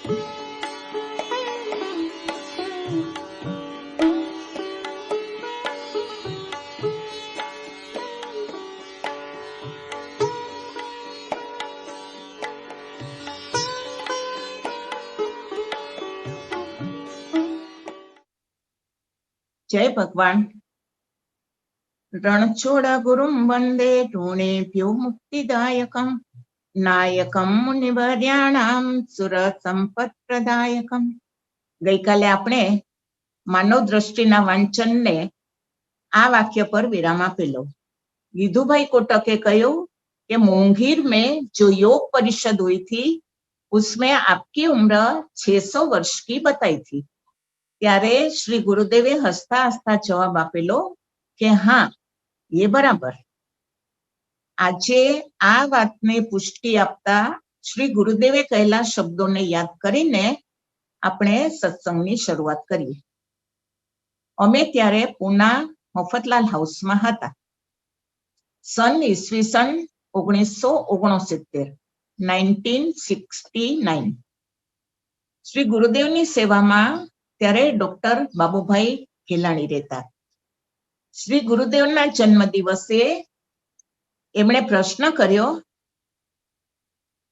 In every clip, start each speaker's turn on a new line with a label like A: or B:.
A: जय भगवान। रणछोड़ गुरुं वंदे टूणेभ्यो मुक्तिदायकं नायकं मुनिवर्याणां सुर संपत्प्रदायकं। गईकाले આપણે માનવ દ્રષ્ટિના વાંચનને આ વાક્ય પર વિરામ આપેલો। વિધુભાઈ કોટકે કહ્યું કે મોંઘીર में जो योग परिषद हुई थी उसमें आपकी उम्र 600 वर्ष की बताई थी। ત્યારે શ્રી ગુરુદેવે હસતા હસતા જવાબ આપેલો કે હા, એ બરાબર। આજે આ વાતને પુષ્ટિ આપતા શ્રી ગુરુદેવે કહેલા શબ્દોને યાદ કરીને આપણે સત્સંગની શરૂઆત કરીએ। અમે ત્યારે પૂના મફતલાલ હાઉસમાં હતા। સન ઈસવીસન 1969 1969। શ્રી ગુરુદેવની સેવામાં ત્યારે ડોક્ટર બાબુભાઈ ગેલાણી રહેતા। શ્રી ગુરુદેવના જન્મ દિવસે એમણે પ્રશ્ન કર્યો,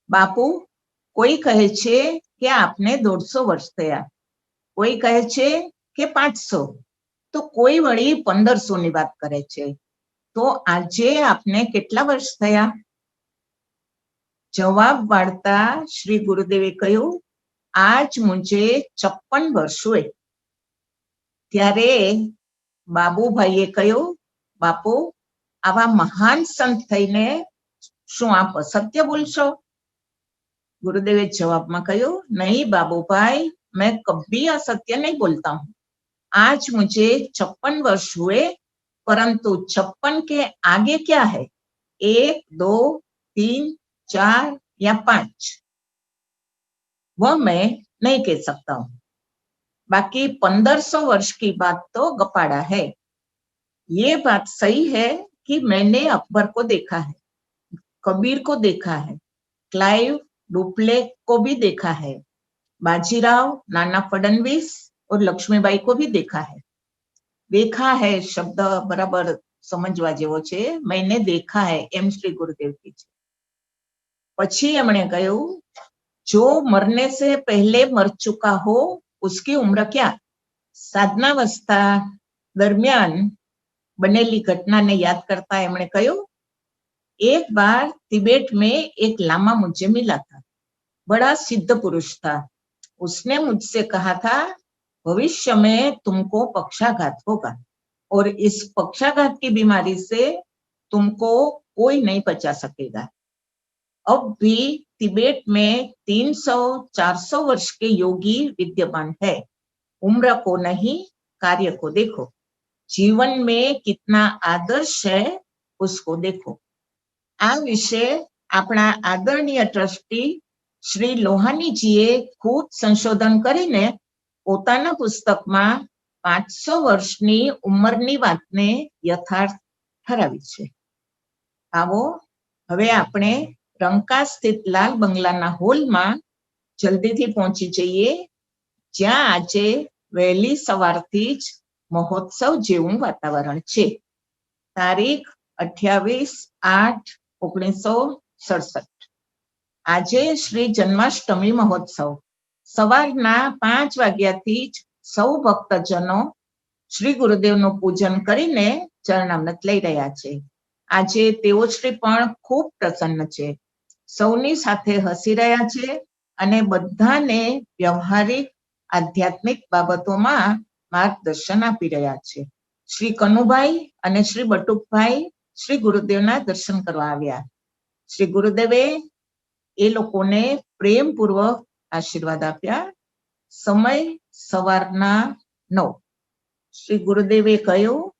A: બાપુ, કોઈ કહે છે કે આપને 150 વર્ષ થયા, કોઈ કહે છે કે 500, તો કોઈ વળી 1500 ની વાત કરે છે, તો આજે આપને કેટલા વર્ષ થયા? જવાબ વાળતા શ્રી ગુરુદેવે કહ્યું, आज मुझे 56 वर्ष हुए। त्यारे बाबूभाईए कह्युं, बापू, आवा महान संत थईने शुं आप असत्य बोलशो? गुरुदेवे जवाबमां कह्युं, नहीं बाबूभाई, मैं कभी असत्य नहीं बोलता हूं। आज मुझे 56 वर्ष हुए, परंतु 56 के आगे क्या है? 1, 2, 3, 4 या 5, वह मैं नहीं कह सकता हूं। बाकी 1500 वर्ष की बात तो गपाड़ा है। ये बात सही है कि मैंने अकबर को देखा है, कबीर को देखा है, क्लाइव डुप्लेक को भी देखा है, बाजीराव, नाना फडणवीस और लक्ष्मीबाई को भी देखा है। देखा है शब्द बराबर समझवा जेवो छे। मैंने देखा है एम श्री गुरुदेव की छे। पछी एमणे कह्युं, जो मरने से पहले मर चुका हो उसकी उम्र क्या? साधनावस्था दरमियान बनेली घटना ने याद करता एमणे कह्युं, एक बार तिबेट में एक लामा मुझे मिला था, बड़ा सिद्ध पुरुष था। उसने मुझसे कहा था, भविष्य में तुमको पक्षाघात होगा और इस पक्षाघात की बीमारी से तुमको कोई नहीं बचा सकेगा। अब भी तिबेट में 300-400 वर्ष के योगी विद्यमान है। उम्र को नहीं, कार्य को देखो। जीवन में कितना आदर्श है उसको देखो। आ विषय अपना आदरणीय ट्रस्टी श्री लोहानी जीए खूब संशोधन करीने पोताना पुस्तकमां 500 वर्षनी उंमरनी वातने यथार्थ ठरावी छे। आवो हवे आपणे रंका स्थित लाल बंगलाना होलमां जल्दीथी पहोंची जईए, ज्यां आजे वहेली सवारथी ज महोत्सव जेवुं वातावरण छे। तारीख 28/8/1967। આજે શ્રી જન્માષ્ટમી મહોત્સવ સવારના 5 વાગ્યાથી જ સૌ ભક્તજનો શ્રી ગુરુદેવનું પૂજન કરીને ચરણામૃત લઈ રહ્યા છે। આજે તેઓશ્રી પણ ખૂબ પ્રસન્ન છે, સૌની સાથે હસી રહ્યા છે અને બધાને વ્યવહારિક આધ્યાત્મિક બાબતોમાં માર્ગદર્શન આપી રહ્યા છે। શ્રી કનુભાઈ અને શ્રી બટુકભાઈ શ્રી ગુરુદેવના દર્શન કરવા આવ્યા। શ્રી ગુરુદેવે એ લોકોને પ્રેમપૂર્વક આશીર્વાદ આપ્યા। સમય સવારના 9। श्री गुरुदेवे कहो,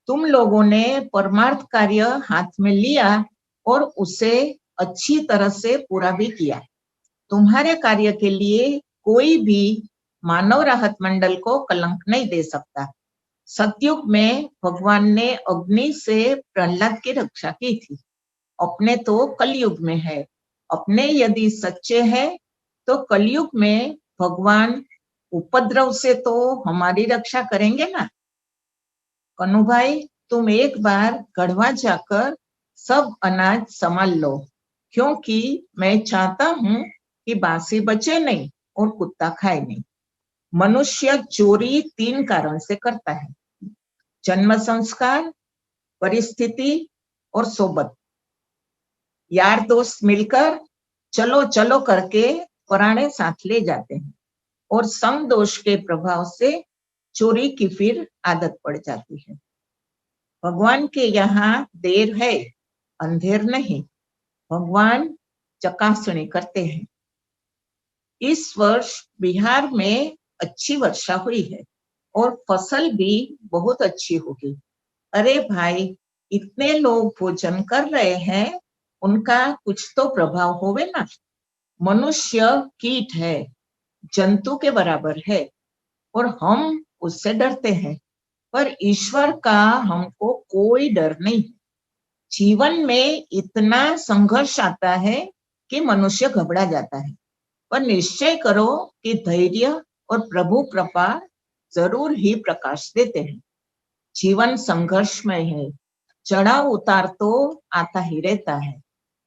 A: तुम लोगों ने परमार्थ कार्य हाथ में लिया और उसे अच्छी तरह से पूरा भी किया। तुम्हारे कार्य के लिए कोई भी मानव राहत मंडल को कलंक नहीं दे सकता। सतयुग में भगवान ने अग्नि से प्रहलाद की रक्षा की थी, अपने तो कलयुग में है। अपने यदि सच्चे हैं तो कलयुग में भगवान उपद्रव से तो हमारी रक्षा करेंगे ना। कनु भाई, तुम एक बार गढ़वा जाकर सब अनाज संभाल लो, क्योंकि मैं चाहता हूं कि बासी बचे नहीं और कुत्ता खाए नहीं। मनुष्य चोरी 3 कारण से करता है: जन्म संस्कार, परिस्थिति और सोबत। यार दोस्त मिलकर चलो चलो करके पराणे साथ ले जाते हैं और संग दोष के प्रभाव से चोरी की फिर आदत पड़ जाती है। भगवान के यहाँ देर है, अंधेर नहीं। भगवान चकासनी करते हैं। इस वर्ष बिहार में अच्छी वर्षा हुई है और फसल भी बहुत अच्छी होगी। अरे भाई, इतने लोग भोजन कर रहे हैं, उनका कुछ तो प्रभाव होवे ना। मनुष्य कीट है, जंतु के बराबर है और हम उससे डरते हैं, पर ईश्वर का हमको कोई डर नहीं। जीवन में इतना संघर्ष आता है कि मनुष्य घबरा जाता है, पर निश्चय करो कि धैर्य और प्रभु कृपा जरूर ही प्रकाश देते हैं। जीवन संघर्षमय है, चढ़ाव उतार तो आता ही रहता है,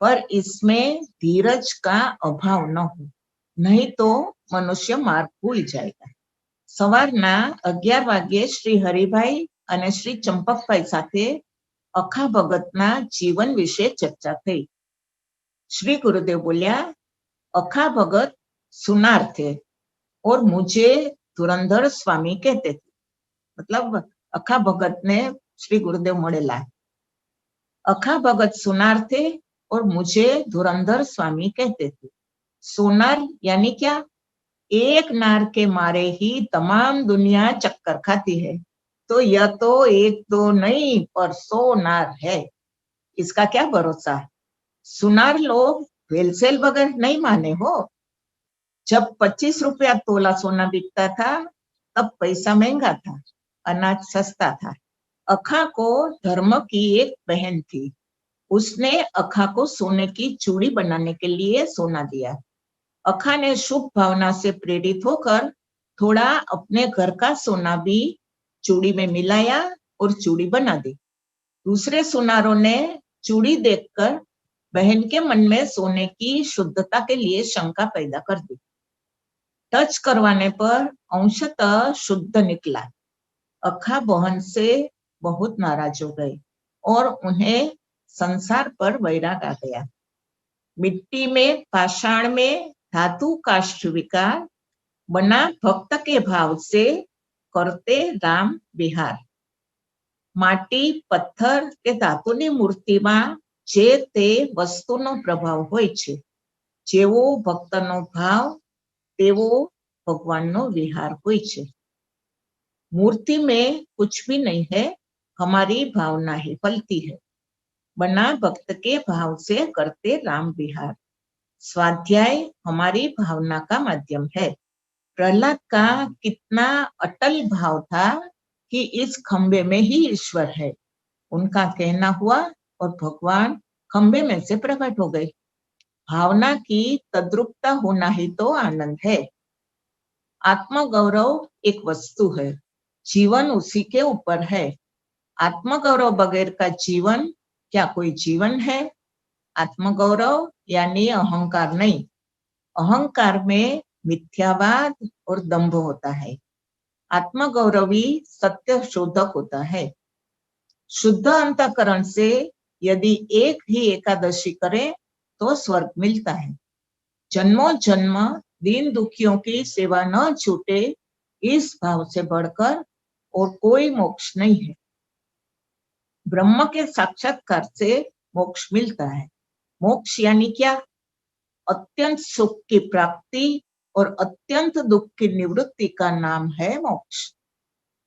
A: पर इसमें धीरज का अभाव न हो, नहीं तो मनुष्य मार्ग भूल जाएगा। સવારના 11 વાગ્યે શ્રી હરિભાઈ અને શ્રી ચંપકભાઈ સાથે અખા ભગતના જીવન વિશે ચર્ચા થઈ। શ્રી ગુરુદેવ બોલ્યા, અખા ભગત सुनार थे और मुझे धुरंधर स्वामी कहते थे। मतलब अखा भगत ने श्री गुरुदेव મળેલા। अखा भगत सुनार थे और मुझे धुरंधर स्वामी कहते थे। सोनार यानी क्या? एक नार के मारे ही तमाम दुनिया चक्कर खाती है, तो यह तो एक दो नहीं पर 100 नार है। इसका क्या भरोसा। सुनार लोग वेलसेल बगैर नहीं माने हो। जब 25 रुपया तोला सोना बिकता था, तब पैसा महंगा था, अनाज सस्ता था। अखा को धर्म की एक बहन थी, उसने अखा को सोने की चूड़ी बनाने के लिए सोना दिया। अखा ने शुभ भावना से प्रेरित होकर थोड़ा अपने घर का सोना भी चूड़ी में मिलाया और चूड़ी बना दी। दूसरे सुनारों ने चूड़ी देखकर बहन के मन में सोने की शुद्धता के लिए शंका पैदा कर दी। टच करवाने पर अंशतः शुद्ध निकला। अखा बहन से बहुत नाराज हो गए और उन्हें संसार पर वैराग आ गया। मिट्टी में, पाषाण में धातु का स्वीकार, बना भक्त के भाव से करते राम विहार। माटी, पत्थर के धातुની મૂર્તિમાં જે તે વસ્તુનો પ્રભાવ હોય છે, જેવો ભક્તનો ભાવ તેવો ભગવાનનો વિહાર હોય છે। मूर्ति में कुछ भी नहीं है, हमारी भावना ही फलती है। बना भक्त के भाव से करते राम विहार। स्वाध्याय हमारी भावना का माध्यम है। प्रहलाद का कितना अटल भाव था कि इस खंबे में ही ईश्वर है। उनका कहना हुआ और भगवान खंबे में से प्रकट हो गए। भावना की तद्रुपता होना ही तो आनंद है। आत्मगौरव एक वस्तु है, जीवन उसी के ऊपर है। आत्मगौरव बगैर का जीवन क्या कोई जीवन है? आत्मगौरव यानी अहंकार नहीं। अहंकार में मिथ्यावाद और दंभ होता है। आत्मगौरवी सत्य शोधक होता है। शुद्ध अंतःकरण से यदि एक ही एकादशी करे तो स्वर्ग मिलता है। जन्मों जन्म दीन दुखियों की सेवा न छूटे, इस भाव से बढ़कर और कोई मोक्ष नहीं है। ब्रह्म के साक्षात्कार से मोक्ष मिलता है। मोक्ष यानी क्या? अत्यंत सुख की प्राप्ति और अत्यंत दुख की निवृत्ति का नाम है मोक्ष।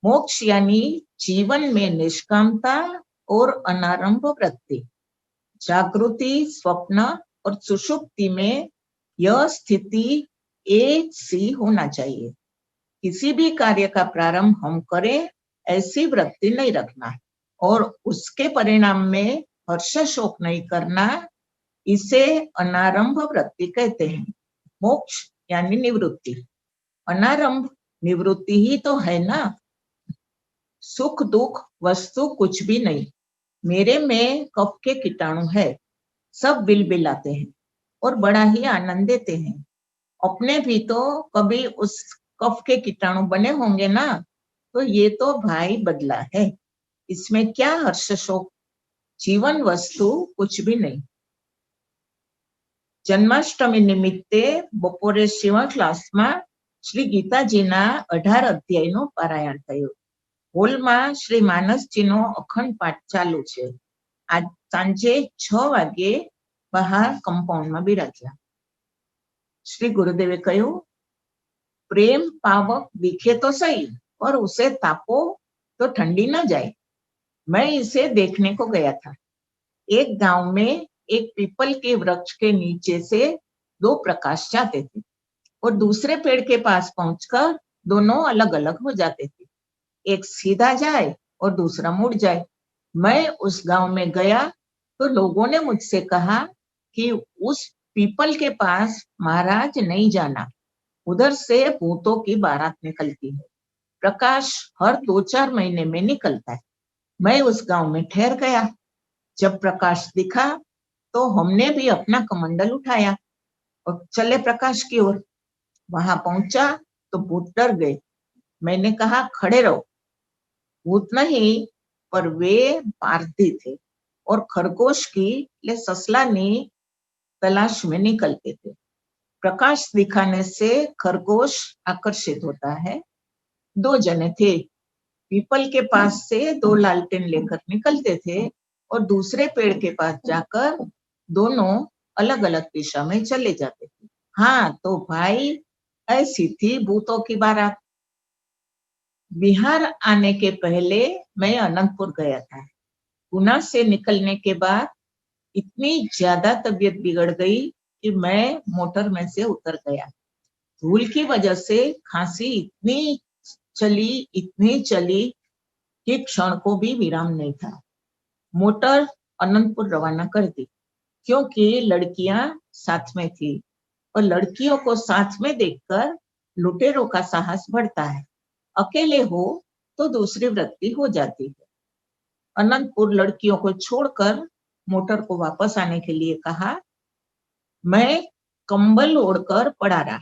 A: मोक्ष यानी जीवन में निष्कामता और अनारंभ वृत्ति। जागृति, स्वप्न और सुषुप्ति में यह स्थिति एक सी होना चाहिए। किसी भी कार्य का प्रारंभ हम करें, ऐसी वृत्ति नहीं रखना और उसके परिणाम में हर्ष शोक नहीं करना, इसे अनारंभ वृत्ति कहते हैं। मोक्ष यानी निवृत्ति। अनारंभ निवृत्ति ही तो है ना। सुख दुख वस्तु कुछ भी नहीं, मेरे में कफ के कीटाणु है, सब बिलबिलाते हैं और बड़ा ही आनंद देते हैं। अपने भी तो कभी उस कफ के कीटाणु बने होंगे ना, तो ये तो भाई बदला है, इसमें क्या हर्ष शोक, जीवन वस्तु कुछ भी नहीं। जन्माष्टमी निमित्ते बपोरे शिवा क्लासમાં શ્રી ગીતાજીના 18 અધ્યાયનું પારાયણ થયું। હોલમાં શ્રી માનસજીનો અખંડ પાઠ ચાલુ છે। આજ સાંજે 6 વાગે બહાર કમ્પાઉન્ડમાં બિરાજ્યા। શ્રી ગુરુદેવે કહ્યું, प्रेम पावक दिखे तो सही, पर उसे तापो तो ठंडी न जाए। मैं इसे देखने को गया था। एक गांव में एक पीपल के वृक्ष के नीचे से दो प्रकाश जाते थे और दूसरे पेड़ के पास पहुंचकर दोनों अलग अलग हो जाते थे। एक सीधा जाए और दूसरा मुड़ जाए। मैं उस गांव में गया तो लोगों ने मुझसे कहा कि उस पीपल के पास महाराज नहीं जाना, उधर से भूतों की बारात निकलती है। प्रकाश हर 2-4 महीने में निकलता है। मैं उस गांव में ठहर गया। जब प्रकाश दिखा तो हमने भी अपना कमंडल उठाया और चले प्रकाश की ओर। वहां पहुंचा तो भूत डर गए। मैंने कहा, खड़े रहो। भूत नहीं, पर वे पारधी थे और खरगोश की ले ससलानी तलाश में निकलते थे। प्रकाश दिखाने से खरगोश आकर्षित होता है। 2 जने थे, पीपल के पास से 2 लालटेन लेकर निकलते थे और दूसरे पेड़ के पास जाकर दोनों अलग अलग दिशा में चले जाते थे। हाँ तो भाई, ऐसी थी भूतों की बारात। बिहार आने के पहले मैं अनंतपुर गया था। गुना से निकलने के बाद इतनी ज्यादा तबीयत बिगड़ गई कि मैं मोटर में से उतर गया। धूल की वजह से खांसी इतनी चली कि क्षण को भी विराम नहीं था। मोटर अनंतपुर रवाना कर दी, क्योंकि लड़कियां साथ में थी और लड़कियों को साथ में देखकर लुटेरों का साहस बढ़ता है। अकेले हो तो दूसरी वृत्ति हो जाती है। अनंतपुर लड़कियों को छोड़कर मोटर को वापस आने के लिए कहा। मैं कंबल ओढ़कर पड़ा रहा।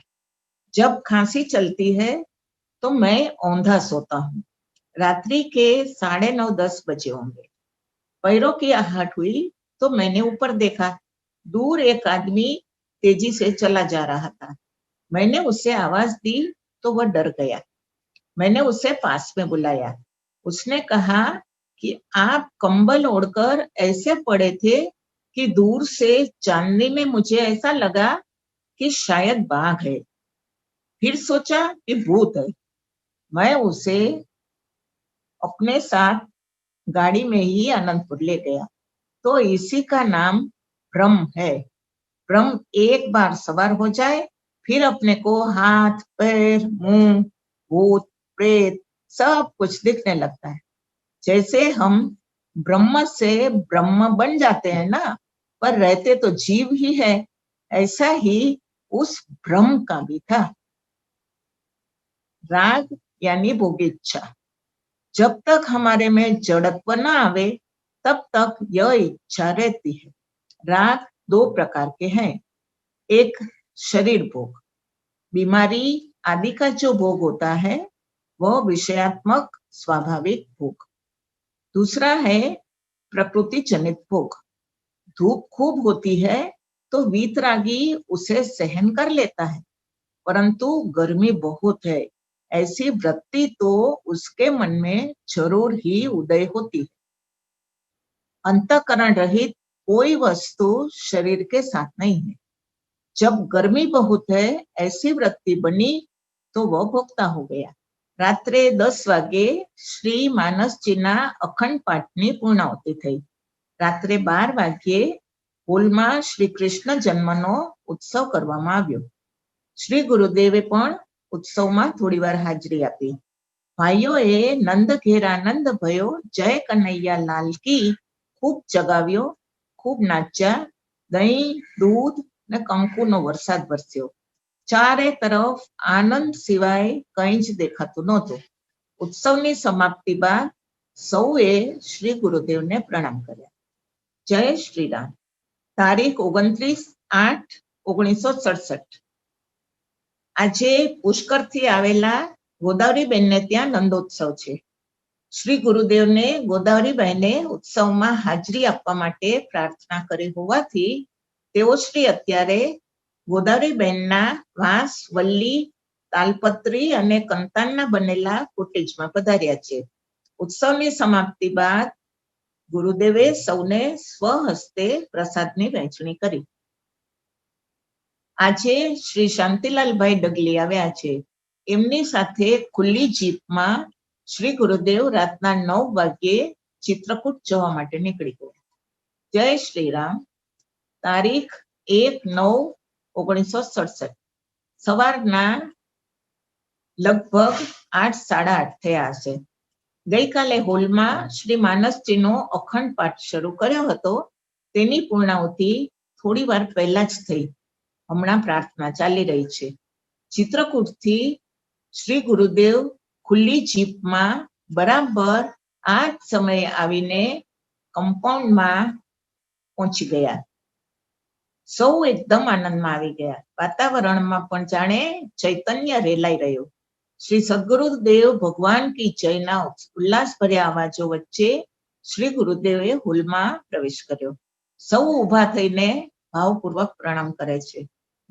A: जब खांसी चलती है तो मैं औंधा सोता हूँ। रात्रि के 9:30-10 बजे होंगे। पैरों की आहट हुई तो मैंने ऊपर देखा। दूर एक आदमी तेजी से चला जा रहा था। मैंने उसे आवाज दी तो वह डर गया। मैंने उसे पास में बुलाया। उसने कहा कि आप कंबल ओढ़कर ऐसे पड़े थे कि दूर से चांदनी में मुझे ऐसा लगा कि शायद बाघ है। फिर सोचा कि भूत है। मैं उसे अपने साथ गाड़ी में ही अनंतपुर ले गया। तो इसी का नाम भ्रम है। भ्रम एक बार सवार हो जाए, फिर अपने को हाथ पैर मुंह भूत प्रेत सब कुछ दिखने लगता है। जैसे हम ब्रह्म से ब्रह्म बन जाते हैं ना, पर रहते तो जीव ही है, ऐसा ही उस भ्रम का भी था। राग यानी भोग इच्छा। जब तक हमारे में जड़त्व न आवे तब तक यह इच्छा रहती है। राग 2 प्रकार के हैं। एक शरीर भोग, बीमारी आदि का जो भोग होता है वह विषयात्मक स्वाभाविक भोग। दूसरा है प्रकृति जनित भोग। धूप खूब होती है तो वीतरागी उसे सहन कर लेता है, परंतु गर्मी बहुत है, ऐसी वृत्ति तो उसके मन में जरूर ही उदय होती है। अंतःकरण रहित कोई वस्तु शरीर के साथ नहीं है। जब गर्मी बहुत है, ऐसी वृत्ति बनी तो वह भोगता हो गया। रात्रे 10 વાગે શ્રી માનસજીના અખંડ પાઠની પૂર્ણાહુતિ થઈ। રાત્રે 12 વાગ્યે હોલમાં શ્રી કૃષ્ણ જન્મનો ઉત્સવ કરવામાં આવ્યો। શ્રી ગુરુદેવે પણ ઉત્સવમાં થોડીવાર હાજરી આપી। ભાઈઓએ નંદ ઘેર આનંદ ભયો, જય કનૈયા લાલ की खूब જગાવ્યો, खूब નાચ્યા। દહીં દૂધ ને કંકુનો વરસાદ વરસ્યો। ચારે તરફ આનંદ સિવાય કંઈ જ દેખાતું નહોતું. ઉત્સવની સમાપ્તિ બાદ સૌએ શ્રી ગુરુદેવને પ્રણામ કર્યા. જય શ્રી રામ. તારીખ 29/8/1967. આજે પુષ્કરથી આવેલા ગોદાવરીબેનને ત્યાં નંદોત્સવ છે. શ્રી ગુરુદેવને ગોદાવરીબહેને ઉત્સવમાં હાજરી આપવા માટે પ્રાર્થના કરી હોવાથી તેઓ શ્રી અત્યારે ગોદાવરીબહેનના વાંસ, વલ્લી, તાલપત્રી અને કંતાનના બનેલા કોટેજમાં પધાર્યા છે. ઉત્સવની સમાપ્તિ બાદ ગુરુદેવે સૌને સ્વહસ્તે પ્રસાદની વહેંચણી કરી. આજે શ્રી શાંતિલાલભાઈ ડગલી આવ્યા છે. એમની સાથે ખુલ્લી જીપમાં શ્રી ગુરુદેવ રાતના 9 વાગ્યે ચિત્રકૂટ જવા માટે નીકળી ગયા. જય શ્રી રામ. તારીખ 1/9/1967. સવારના લગભગ 8:30 થયા હશે. ગઈકાલે હોલમાં શ્રી માનસજીનો અખંડ પાઠ શરૂ કર્યો હતો. તેની પૂર્ણાહુતિ થોડી વાર પહેલા જ થઈ. હમણાં પ્રાર્થના ચાલી રહી છે. ચિત્રકૂટથી શ્રી ગુરુદેવ ખુલ્લી જીપમાં બરાબર આ જ સમયે આવીને કમ્પાઉન્ડમાં પહોંચી ગયા. સૌ એકદમ આનંદમાં આવી ગયા. વાતાવરણમાં પણ જાણે ચૈતન્ય રેલાઈ રહ્યું. શ્રી સદગુરુદેવ ભગવાન કી જયના ઉલ્લાસભર્યા અવાજો વચ્ચે શ્રી ગુરુદેવે હોલમાં પ્રવેશ કર્યો. સૌ ઊભા થઈને ભાવપૂર્વક પ્રણામ કરે છે.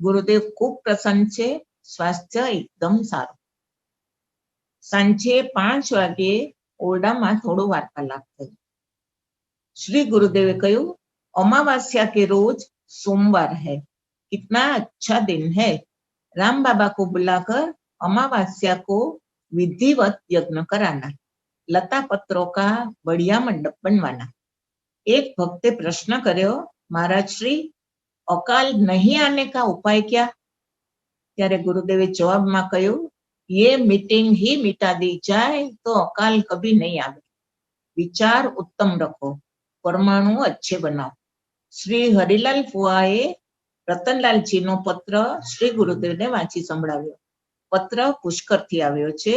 A: ગુરુદેવ ખૂબ પ્રસન્ન છે. સ્વાસ્થ્ય એકદમ સારું. સાંજે 5 વાગ્યે ઓરડામાં થોડો વાર્તાલાપ થયો. श्री गुरुदेव કહ્યું, अमावस्या के रोज सोमवार है, कितना अच्छा दिन है. राम बाबा को बुलाकर अमावस्या को विधिवत यज्ञ कराना, लता पत्रों का बढ़िया मंडप बनवाना. एक भक्ते प्रश्न કર્યો, महाराज श्री अकाल नहीं आने का उपाय क्या? ત્યારે ગુરુદેવે જવાબમાં કહ્યું, ये मीटिंग ही मिटा दी जाए तो अकाल कभी नहीं आवे. विचार उत्तम रखो, परमाणु अच्छे बनाओ. श्री हरिलाल फुआए રતનલાલજીનો પત્ર શ્રી ગુરુદેવને વાંચી સંભળાવ્યો. પત્ર પુષ્કરથી આવ્યો છે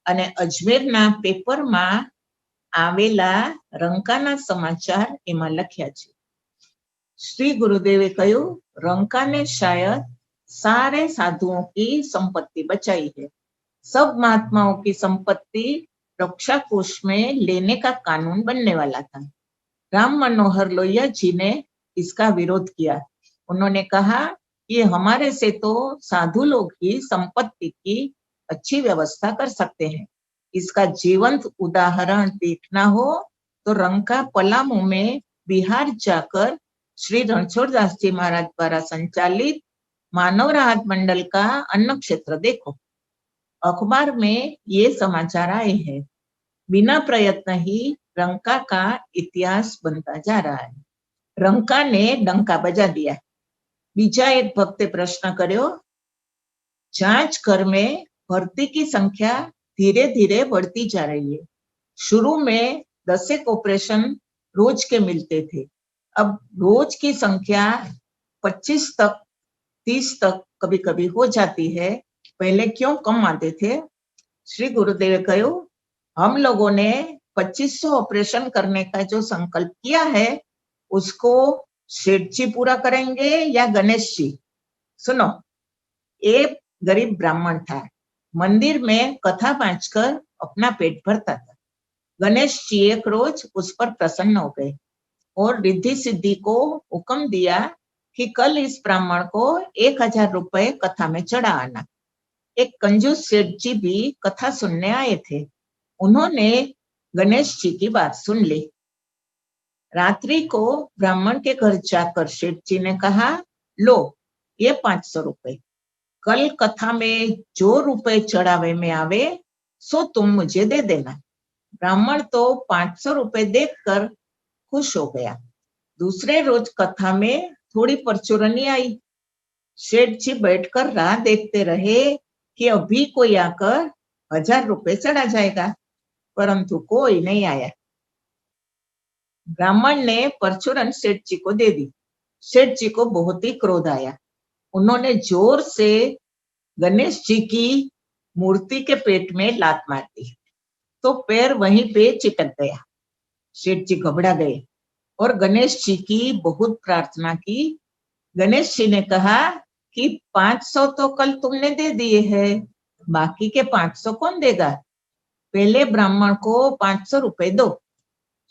A: અને અજમેરના પેપરમાં આવેલા રંકાના સમાચાર એમાં લખ્યા છે. श्री गुरुदेव કહ્યું, रंका ने शायद सारे साधुओं की संपत्ति बचाई है. सब महात्माओं की संपत्ति रक्षा कोष में लेने का कानून बनने वाला था. राम मनोहर लोहिया जी ने इसका विरोध किया. उन्होंने कहा कि हमारे से तो साधु लोग ही संपत्ति की अच्छी व्यवस्था कर सकते हैं. इसका जीवंत उदाहरण देखना हो तो रंका पलामू में बिहार जाकर श्री रणछोड़दास जी महाराज द्वारा संचालित मानव राहत मंडल का अन्न क्षेत्र देखो. अखबार में ये समाचार आए हैं. बिना प्रयत्न ही रंका का इतिहास बनता जा रहा है. रंका ने डंका बजा दिया. बीजा एक भक्ते प्रश्न કર્યો, जांच घर में भर्ती की संख्या धीरे धीरे बढ़ती जा रही है. शुरू में 10 ऑपरेशन रोज के मिलते थे. अब रोज की संख्या 25 तक 30 तक कभी कभी हो जाती है. पहले क्यों कम आते थे? श्री गुरुदेव કહ્યું, हम लोगों ने 2500 ऑपरेशन करने का जो संकल्प किया है उसको सेठ जी पूरा करेंगे या गणेश जी? सुनो, एक गरीब ब्राह्मण था. मंदिर में कथा बांचकर अपना पेट भरता था. गणेश जी एक रोज उस पर प्रसन्न हो गए और रिद्धि सिद्धि को हुक्म दिया कि कल इस ब्राह्मण को 1000 रुपए कथा में चढ़ा आना. एक कंजूस सेठ जी भी कथा सुनने आए थे. उन्होंने गणेश जी की बात सुन ली. रात्रि को ब्राह्मण के घर जाकर सेठ जी ने कहा, लो ये 500 रुपए, कल कथा में जो रुपए चढ़ावे में आवे सो तुम मुझे दे देना. ब्राह्मण तो 500 रुपए देखकर खुश हो गया. दूसरे रोज कथा में थोड़ी परचुरनी आई. सेठ जी बैठकर राह देखते रहे कि अभी कोई आकर 1000 रुपए चढ़ा जाएगा, परंतु कोई नहीं आया. ब्राह्मण ने परचुरन सेठ जी को दे दी. सेठ जी को बहुत ही क्रोध आया. उन्होंने जोर से गणेश जी की मूर्ति के पेट में लात मार दी तो पैर वहीं पे चिटक गया। सेठ जी घबरा गए और गणेश जी की बहुत प्रार्थना की। गणेश जी ने कहा कि 500 तो कल तुमने दे दिए हैं, बाकी के 500 कौन देगा? पहले ब्राह्मण को 500 रुपए दो।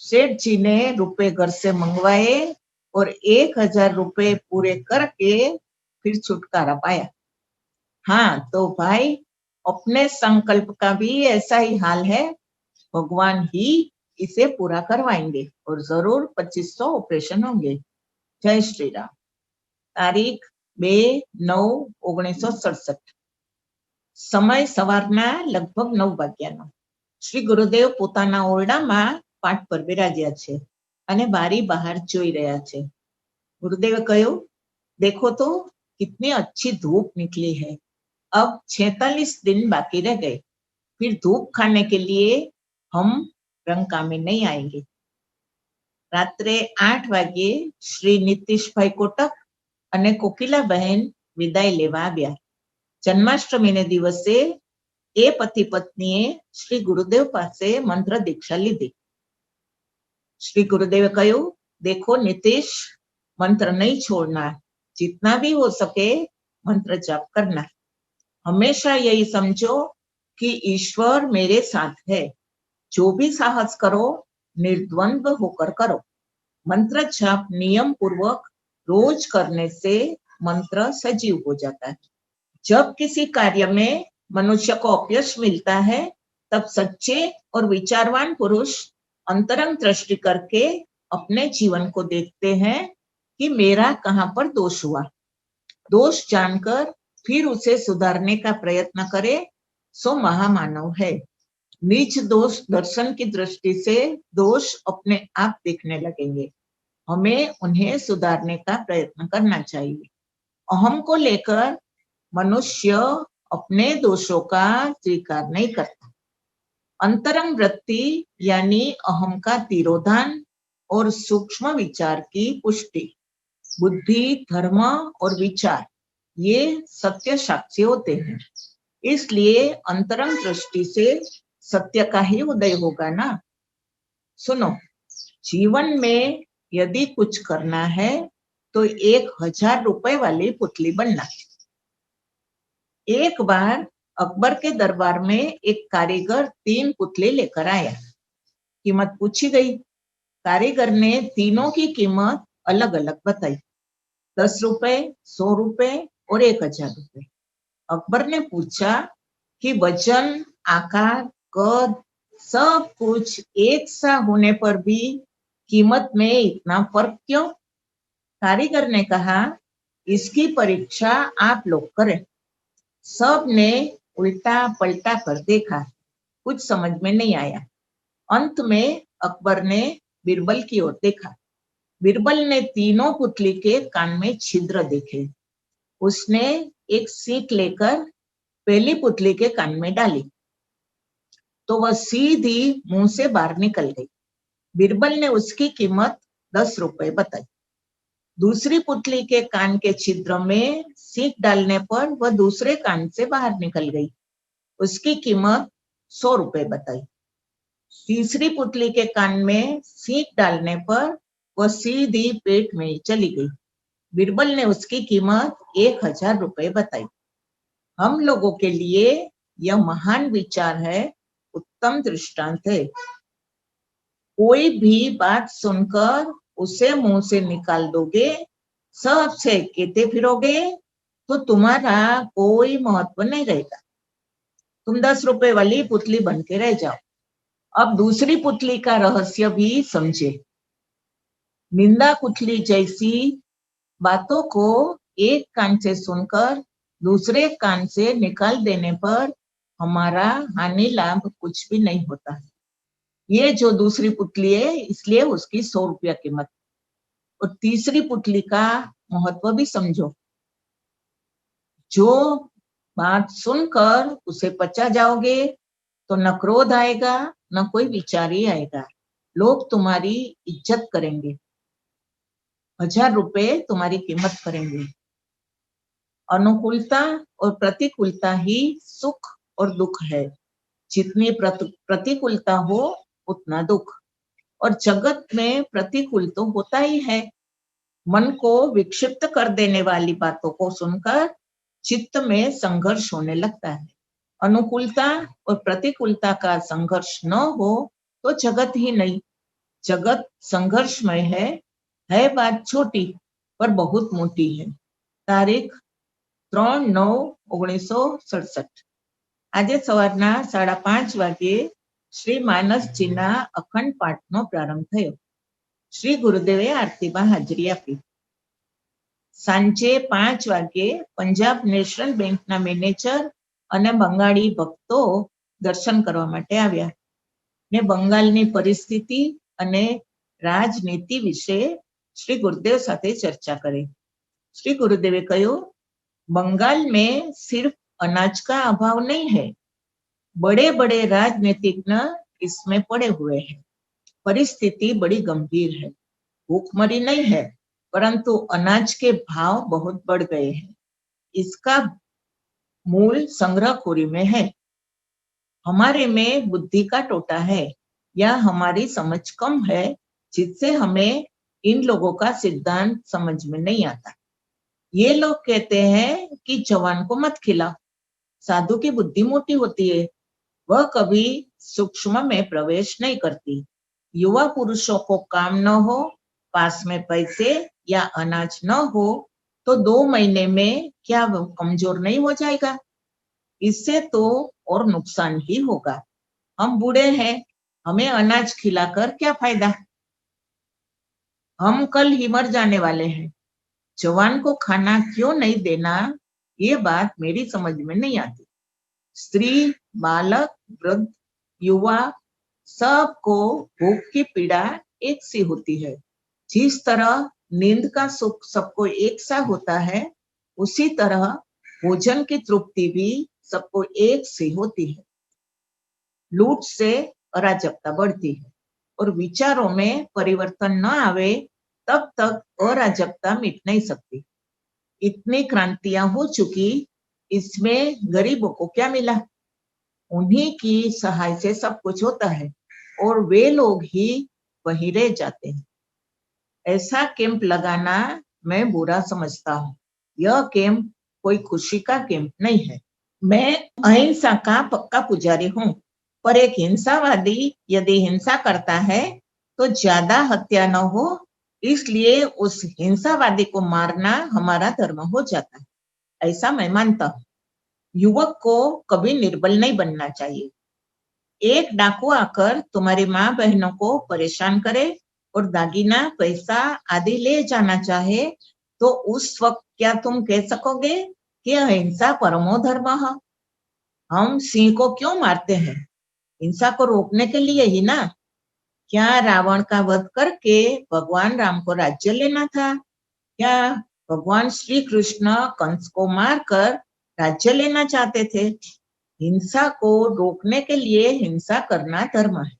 A: सेठ जी ने रुपए घर से मंगवाए और 1000 रुपए पूरे करके फिर छुटकारा पाया। हाँ तो भाई, अपने संकल्प का भी ऐसा ही हाल है, भगवान ही इसे पूरा करवाएंगे और जरूर 2500 ऑपरेशन होंगे। जय श्री राम। तारीख 2/9/1967। સમય સવારના લગભગ 9 વાગ્યાનો। શ્રી ગુરુદેવ પોતાના ઓરડામાં પાઠ પર બિરાજ્યા છે અને બારી બહાર જોઈ રહ્યા છે। ગુરુદેવે કહ્યું, देखो तो कितनी अच्छी धूप निकली है। अब 46 दिन बाकी रह गए, फिर धूप खाने के लिए हम रंका में नहीं आएंगे। रात्रे 8 વાગ્યે શ્રી નીતિશભાઈ કોટક અને કોકિલાબહેન વિદાય લેવા આવ્યા। જન્માષ્ટમીને દિવસે એ પતિ પત્નીએ શ્રી ગુરુદેવ પાસે મંત્ર દીક્ષા લીધી। श्री गुरुदेव કહ્યું, देखो नीतीश, मंत्र नहीं छोड़ना, जितना भी हो सके मंत्र जाप करना। हमेशा यही समझो कि ईश्वर मेरे साथ है। जो भी साहस करो निर्द्वंद्व होकर करो। मंत्र जाप नियम पूर्वक रोज करने से मंत्र सजीव हो जाता है। जब किसी कार्य में मनुष्य को अपयश मिलता है, तब सच्चे और विचारवान पुरुष अंतरंग दृष्टि करके अपने जीवन को देखते हैं कि मेरा कहाँ पर दोष हुआ। दोष जानकर फिर उसे सुधारने का प्रयत्न करे, सो महामानव है। निज दोष दर्शन की दृष्टि से दोष अपने आप दिखने लगेंगे। हमें उन्हें सुधारने का प्रयत्न करना चाहिए। अहम को लेकर मनुष्य अपने दोषों का स्वीकार नहीं करता। अंतरंग वृत्ति यानी अहम का तिरोधान और सूक्ष्म विचार की पुष्टि। बुद्धि, धर्म और विचार ये सत्य साक्षी होते हैं। इसलिए अंतरंग दृष्टि से सत्य का ही उदय होगा ना। सुनो, जीवन में यदि कुछ करना है तो 1000 रुपए वाली पुतली बनना। एक बार अकबर के दरबार में एक कारीगर 3 पुतले लेकर आया। कीमत पूछी गई। कारीगर ने तीनों की कीमत अलग अलग बताई, 10 रुपए, 100 रुपए और 1000 रुपए। अकबर ने पूछा कि वजन, आकार, कद सब कुछ एक सा होने पर भी कीमत में इतना फर्क क्यों? कारीगर ने कहा, इसकी परीक्षा आप लोग करें। सब ने उल्टा पलटा कर देखा, कुछ समझ में नहीं आया। अंत में अकबर ने बीरबल की ओर देखा। बीरबल ने तीनों पुतली के कान में छिद्र देखे। उसने एक सीख लेकर पहली पुतली के कान में डाली तो वह सीधी मुंह से बाहर निकल गई। बीरबल ने उसकी कीमत 10 रुपए बताई। दूसरी पुतली के कान के छिद्र में सीख डालने पर वह दूसरे कान से बाहर निकल गई। उसकी कीमत 100 रुपए बताई। तीसरी पुतली के कान में सीख डालने पर वह सीधी पेट में चली गई। बीरबल ने उसकी कीमत 1000 रुपए बताई। हम लोगों के लिए यह महान विचार है, उत्तम दृष्टांत है। कोई भी बात सुनकर उसे मुंह से निकाल दोगे, सबसे कहते फिरोगे तो तुम्हारा कोई महत्व नहीं रहेगा। तुम 10 रुपए वाली पुतली बन के रह जाओ। अब दूसरी पुतली का रहस्य भी समझे। निंदा कुचली जैसी बातों को एक कान से सुनकर दूसरे कान से निकाल देने पर हमारा हानि लाभ कुछ भी नहीं होता है। ये जो दूसरी पुतली है, इसलिए उसकी 100 रुपया कीमत। और तीसरी पुतली का महत्व भी समझो। जो बात सुनकर उसे पचा जाओगे तो न क्रोध आएगा, न कोई विचार ही आएगा। लोग तुम्हारी इज्जत करेंगे, 1000 रुपए तुम्हारी कीमत करेंगे। अनुकूलता और प्रतिकूलता ही सुख और दुख है। जितनी प्रतिकूलता हो उतना दुख। और जगत में प्रतिकूल तो होता ही है। मन को विक्षिप्त कर देने वाली बातों को सुनकर चित्त में संघर्ष होने लगता है। अनुकूलता और प्रतिकूलता का संघर्ष न हो तो जगत ही नहीं। जगत संघर्षमय है बात छोटी पर बहुत मोटी है। तारीख 3/9/1967। આજે સવારના 5:30 વાગે શ્રી માનસજીના અખંડ પાઠનો પ્રારંભ થયો. શ્રી ગુરુદેવે આરતીમાં હાજરી આપી. સાંજે 5 વાગે પંજાબ નેશનલ બેંકના મેનેજર અને બંગાળી ભક્તો દર્શન કરવા માટે આવ્યા ને બંગાળની પરિસ્થિતિ અને રાજનીતિ વિશે શ્રી गुरुदेव સાથે ચર્ચા કરી. श्री गुरुदेवे કહ્યું, बंगाल में सिर्फ अनाज का अभाव नहीं है, बड़े बड़े राजनीतिज्ञ इसमें पड़े हुए हैं। परिस्थिति बड़ी गंभीर है। भूखमरी नहीं है, परंतु अनाज के भाव बहुत बढ़ गए हैं। इसका मूल संग्रहखोरी में है। हमारे में बुद्धि का टोटा है या हमारी समझ कम है, जिससे हमें इन लोगों का सिद्धांत समझ में नहीं आता। ये लोग कहते हैं कि जवान को मत खिलाओ, साधु की बुद्धि मोटी होती है, वह कभी सूक्ष्म में प्रवेश नहीं करती। युवा पुरुषों को काम न हो, पास में पैसे या अनाज न हो तो 2 महीने में क्या वह कमजोर नहीं हो जाएगा? इससे तो और नुकसान ही होगा। हम बूढ़े हैं, हमें अनाज खिलाकर क्या फायदा? हम कल ही मर जाने वाले हैं। जवान को खाना क्यों नहीं देना, ये बात मेरी समझ में नहीं आती। स्त्री, बालक, वृद्ध, युवा सबको भूख की पीड़ा एक सी होती है। जिस तरह नींद का सुख सबको एक सा होता है, उसी तरह भोजन की तृप्ति भी सबको एक सी होती है। लूट से अराजकता बढ़ती है और विचारों में परिवर्तन न आवे तब तक अराजकता मिट नहीं सकती। इतनी क्रांतियां हो चुकी, इसमें गरीबों को क्या मिला? उन्हीं की सहाय से सब कुछ होता है और वे लोग ही वहीं रह जाते हैं। ऐसा कैंप लगाना मैं बुरा समझता हूँ। यह कैंप कोई खुशी का कैंप नहीं है। मैं अहिंसा का पक्का पुजारी हूँ, पर एक हिंसावादी यदि हिंसा करता है तो ज्यादा हत्या न हो, इसलिए उस हिंसावादी को मारना हमारा धर्म हो जाता है, ऐसा मैं मानता हूँ। युवक को कभी निर्बल नहीं बनना चाहिए। एक डाकू आकर तुम्हारी माँ बहनों को परेशान करे और दागीना, पैसा आदि ले जाना चाहे तो उस वक्त क्या तुम कह सकोगे कि अहिंसा परमो धर्म है? हम सिंह को क्यों मारते हैं? हिंसा को रोकने के लिए ही ना। क्या रावण का वध करके भगवान राम को राज्य लेना था? क्या भगवान श्री कृष्ण कंस को मारकर राज्य लेना चाहते थे? हिंसा को रोकने के लिए हिंसा करना धर्म है।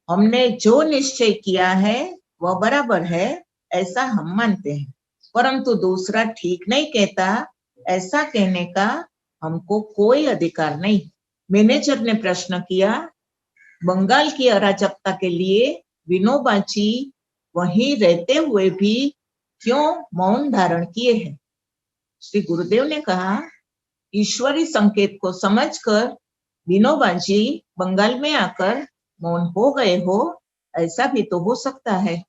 A: हमने जो निश्चय किया है वह बराबर है, ऐसा हम मानते हैं, परंतु दूसरा ठीक नहीं कहता, ऐसा कहने का हमको कोई अधिकार नहीं। मैनेजर ने प्रश्न किया, बंगाल की अराजकता के लिए विनोबाजी वहीं रहते हुए भी क्यों मौन धारण किए हैं? श्री गुरुदेव ने कहा, ईश्वरी संकेत को समझकर विनोबाजी बंगाल में आकर मौन हो गए हो, ऐसा भी तो हो सकता है।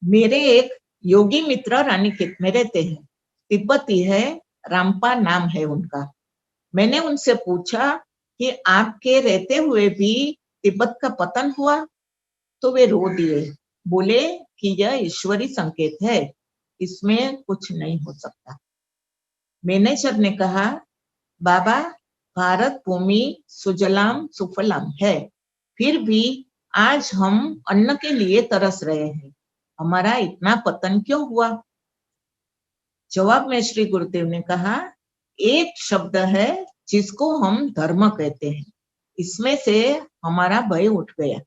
A: मेरे एक योगी मित्र रानीखेत में रहते हैं, तिब्बती है, रामपा नाम है उनका। मैंने उनसे पूछा कि आपके रहते हुए भी तिब्बत का पतन हुआ? तो वे रो दिए, बोले कि यह ईश्वरी संकेत है, इसमें कुछ नहीं हो सकता। मैनेजर ने कहा, बाबा, भारत भूमि सुजलाम सुफलाम है, फिर भी आज हम अन्न के लिए तरस रहे हैं, हमारा इतना पतन क्यों हुआ? जवाब में श्री गुरुदेव ने कहा, एक शब्द है जिसको हम धर्म कहते हैं, इसमें से हमारा भय उठ गया।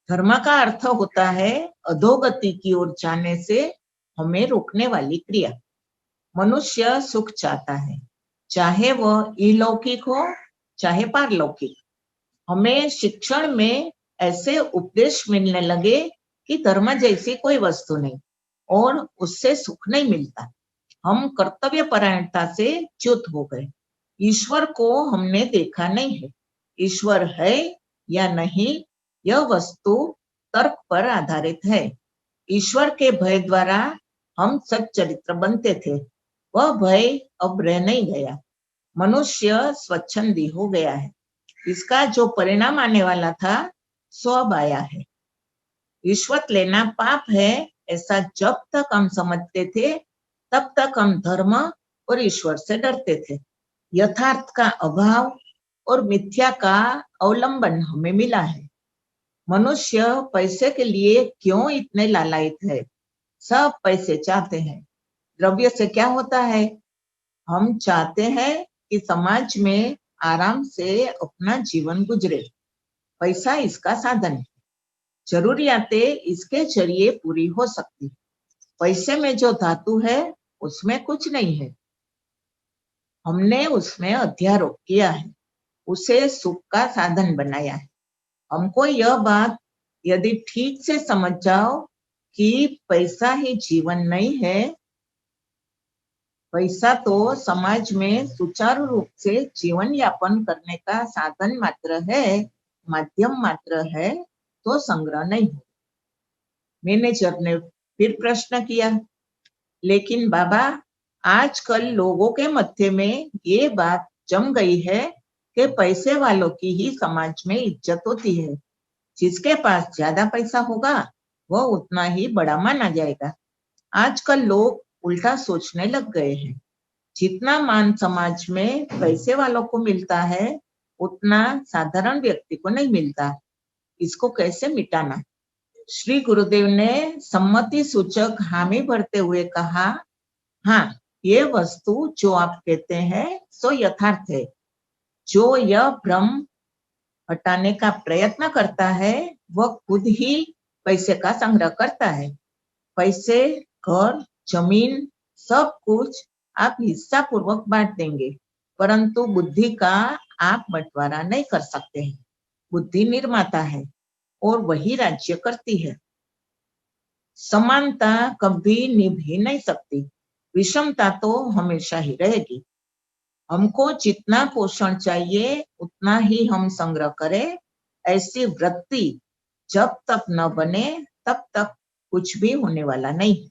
A: धर्म का अर्थ होता है अधोगति की ओर जाने से हमें रोकने वाली क्रिया। मनुष्य सुख चाहता है, चाहे वह इलौकिक हो चाहे पारलौकिक। हमें शिक्षण में ऐसे उपदेश मिलने लगे कि धर्म जैसी कोई वस्तु नहीं और उससे सुख नहीं मिलता। हम कर्तव्य परायणता से च्युत हो गए। ईश्वर को हमने देखा नहीं है। ईश्वर है या नहीं, यह वस्तु तर्क पर आधारित है। ईश्वर के भय द्वारा हम सच्चरित्र बनते थे, वह भय अब रह नहीं गया। मनुष्य स्वच्छंदी हो गया है। इसका जो परिणाम आने वाला था सो अब आया है। रिश्वत लेना पाप है, ऐसा जब तक हम समझते थे तब तक हम धर्म और ईश्वर से डरते थे। यथार्थ का अभाव और मिथ्या का अवलंबन हमें मिला है। मनुष्य पैसे के लिए क्यों इतने लालायित है? सब पैसे चाहते हैं। द्रव्य से क्या होता है? हम चाहते हैं कि समाज में आराम से अपना जीवन गुजरे। पैसा इसका साधन है। जरूरियातें इसके जरिए पूरी हो सकती। पैसे में जो धातु है उसमें कुछ नहीं है। हमने उसमें अध्यारोप किया है, उसे सुख का साधन बनाया है। हमको यह बात यदि ठीक से समझ जाओ कि पैसा ही जीवन नहीं है, पैसा तो समाज में सुचारू रूप से जीवन यापन करने का साधन मात्र है, माध्यम मात्र है, तो संग्रह नहीं हो। मैनेजर ने फिर प्रश्न किया, लेकिन बाबा आजकल लोगों के मध्य में ये बात जम गई है कि पैसे वालों की ही समाज में इज्जत होती है। जिसके पास ज्यादा पैसा होगा वह उतना ही बड़ा माना जाएगा। आजकल लोग उल्टा सोचने लग गए हैं। जितना मान समाज में पैसे वालों को मिलता है उतना साधारण व्यक्ति को नहीं मिलता। इसको कैसे मिटाना? श्री गुरुदेव ने सम्मति सूचक हामी भरते हुए कहा, हाँ, ये वस्तु जो आप कहते हैं सो यथार्थ है। जो यह भ्रम हटाने का प्रयत्न करता है वह खुद ही पैसे का संग्रह करता है। पैसे, घर, जमीन, सब कुछ आप हिस्सा पूर्वक बांट देंगे, परंतु बुद्धि का आप बंटवारा नहीं कर सकते हैं। बुद्धि निर्माता है और वही राज्य करती है। समानता कभी निभ ही नहीं सकती, विषमता तो हमेशा ही रहेगी। हमको जितना पोषण चाहिए उतना ही हम संग्रह करें, ऐसी वृत्ति जब तक न बने तब तक कुछ भी होने वाला नहीं।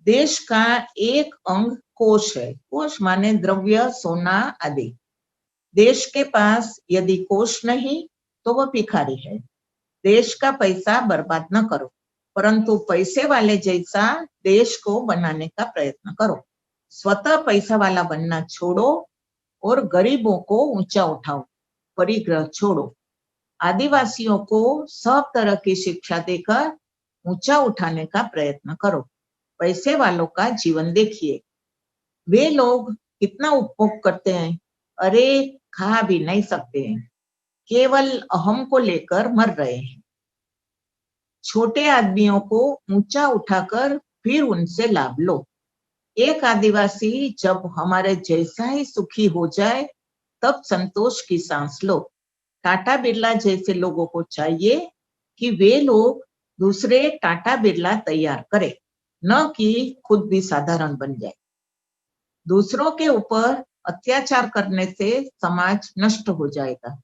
A: देश का एक अंग कोष है। कोष माने द्रव्य, सोना आदि। देश के पास यदि कोष नहीं तो वह भिखारी है। देश का पैसा बर्बाद न करो, परंतु पैसे वाले जैसा देश को बनाने का प्रयत्न करो। स्वतः पैसा वाला बनना छोड़ो और गरीबों को ऊंचा उठाओ, परिग्रह छोड़ो। आदिवासियों को सब तरह की शिक्षा देकर ऊंचा उठाने का प्रयत्न करो। पैसे वालों का जीवन देखिए, वे लोग कितना उपभोग करते हैं। अरे खा भी नहीं सकते हैं, केवल अहम को लेकर मर रहे हैं। छोटे आदमियों को ऊंचा उठाकर फिर उनसे लाभ लो। एक आदिवासी जब हमारे जैसा ही सुखी हो जाए तब संतोष की सांस लो। टाटा बिरला जैसे लोगों को चाहिए कि वे लोग दूसरे टाटा बिरला तैयार करें, न कि खुद भी साधारण बन जाए। दूसरों के ऊपर अत्याचार करने से समाज नष्ट हो जाएगा।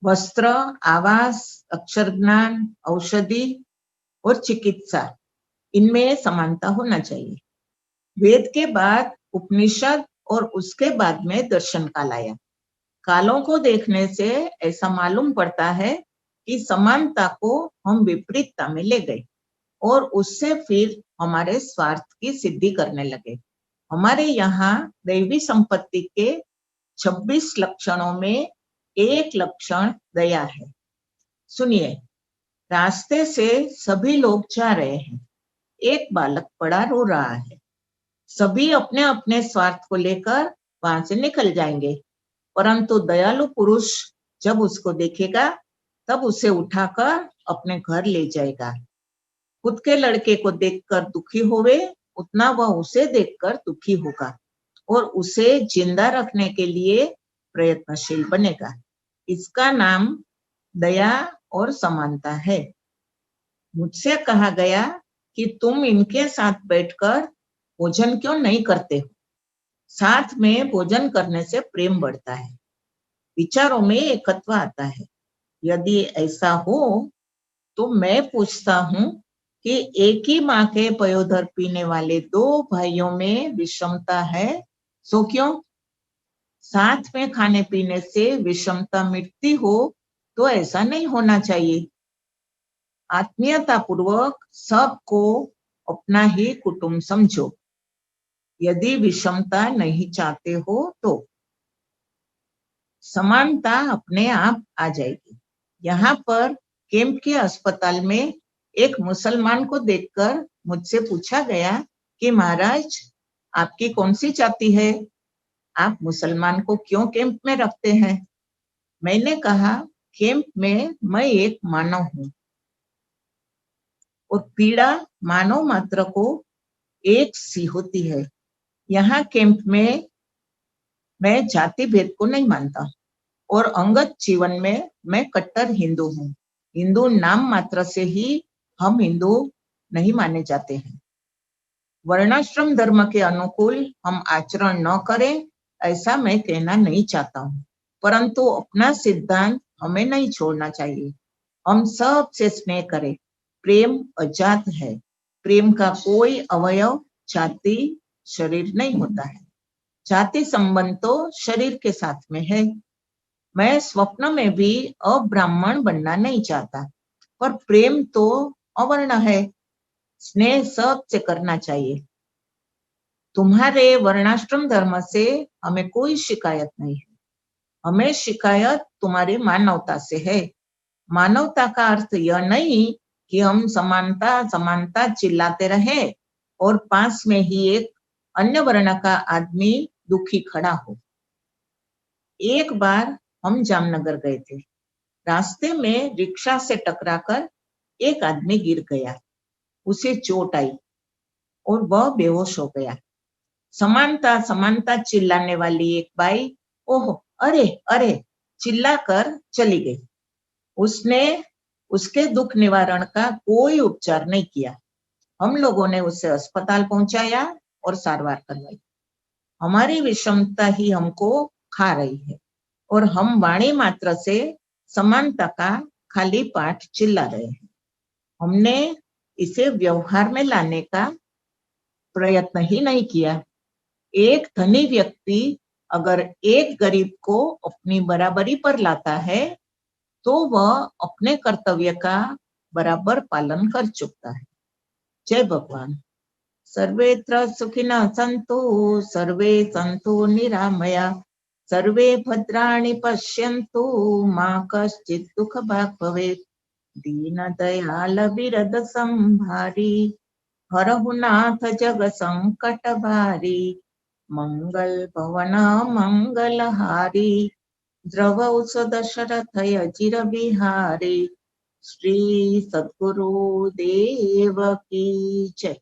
A: वस्त्र, आवास, अक्षर ज्ञान, औषधि और चिकित्सा, इनमें समानता होना चाहिए। वेद के बाद उपनिषद और उसके बाद में दर्शन काल आया। कालों को देखने से ऐसा मालूम पड़ता है कि समानता को हम विपरीतता में ले गए और उससे फिर हमारे स्वार्थ की सिद्धि करने लगे। हमारे यहाँ दैवी संपत्ति के 26 लक्षणों में एक लक्षण दया है। सुनिए, रास्ते से सभी लोग जा रहे हैं, एक बालक पड़ा रो रहा है। सभी अपने अपने स्वार्थ को लेकर वहां से निकल जाएंगे, परंतु दयालु पुरुष जब उसको देखेगा तब उसे उठाकर अपने घर ले जाएगा। खुद के लड़के को देखकर दुखी होवे उतना वह उसे देखकर दुखी होगा। और उसे जिंदा रखने के लिए प्रयत्नशील बनेगा। इसका नाम दया और समानता है। मुझसे कहा गया कि तुम इनके साथ बैठकर भोजन क्यों नहीं करते हो? साथ में भोजन करने से प्रेम बढ़ता है, विचारों में एकत्व आता है। यदि ऐसा हो तो मैं पूछता हूँ कि एक ही माँ के पयोधर पीने वाले दो भाइयों में विषमता है, सो क्यों? साथ में खाने पीने से विषमता मिटती हो तो ऐसा नहीं होना चाहिए। आत्मीयता पूर्वक सबको अपना ही कुटुंब समझो। यदि विषमता नहीं चाहते हो तो समानता अपने आप आ जाएगी। यहाँ पर कैंप के अस्पताल में एक मुसलमान को देखकर मुझसे पूछा गया कि महाराज, आपकी कौन सी जाति है? आप मुसलमान को क्यों कैंप में रखते हैं? मैंने कहा, कैंप में मैं एक मानव हूँ और पीड़ा मानव मात्र को एक सी होती है। यहाँ कैंप में मैं जाति भेद को नहीं मानता और अंगत जीवन में मैं कट्टर हिंदू हूँ। हिंदू नाम मात्र से ही हम हिंदू नहीं माने जाते हैं। वर्णाश्रम धर्म के अनुकूल हम आचरण न करें, ऐसा मैं कहना नहीं चाहता हूँ, परंतु अपना सिद्धांत हमें नहीं छोड़ना चाहिए। हम सब से स्नेह करें। प्रेम अजात है। प्रेम का कोई अवयव जाति शरीर नहीं होता है। जाति संबंध तो शरीर के साथ में है। मैं स्वप्न में भी अब्राह्मण बनना नहीं चाहता, पर प्रेम तो अवर्ण है। स्नेह सबसे करना चाहिए। तुम्हारे वर्णाश्रम धर्म से हमें कोई शिकायत नहीं है। हमें शिकायत तुम्हारी मानवता से है। मानवता का अर्थ यह नहीं कि हम समानता समानता चिल्लाते रहे और पास में ही एक अन्य वर्ण का आदमी दुखी खड़ा हो। एक बार हम जामनगर गए थे। रास्ते में रिक्शा से टकराकर एक आदमी गिर गया। उसे चोट आई और वह बेहोश हो गया। समानता समानता चिल्लाने वाली एक बाई ओह अरे अरे चिल्लाकर चली गई। उसने उसके दुख निवारण का कोई उपचार नहीं किया। हम लोगों ने उसे अस्पताल पहुंचाया और सारवार करवाई। हमारी विषमता ही हमको खा रही है और हम वाणी मात्र से समानता का खाली पाठ चिल्ला रहे हैं। हमने इसे व्यवहार में लाने का प्रयत्न ही नहीं किया। एक धनी व्यक्ति अगर एक गरीब को अपनी बराबरी पर लाता है तो वह अपने कर्तव्य का बराबर पालन कर चुकता है। जय भगवान। सर्वेत्र सुखिनः सन्तु सर्वे सन्तु निरामया सर्वे भद्राणि पश्यन्तु मा कश्चित् दुःखभाग् भवेत्। दीनदयाल विरद संभारी हरहु नाथ जग संकट भारी मंगल भवन मंगलहारी द्रवौस दशरथ अजिर बिहारी। श्री सद्गुरु देव की जय।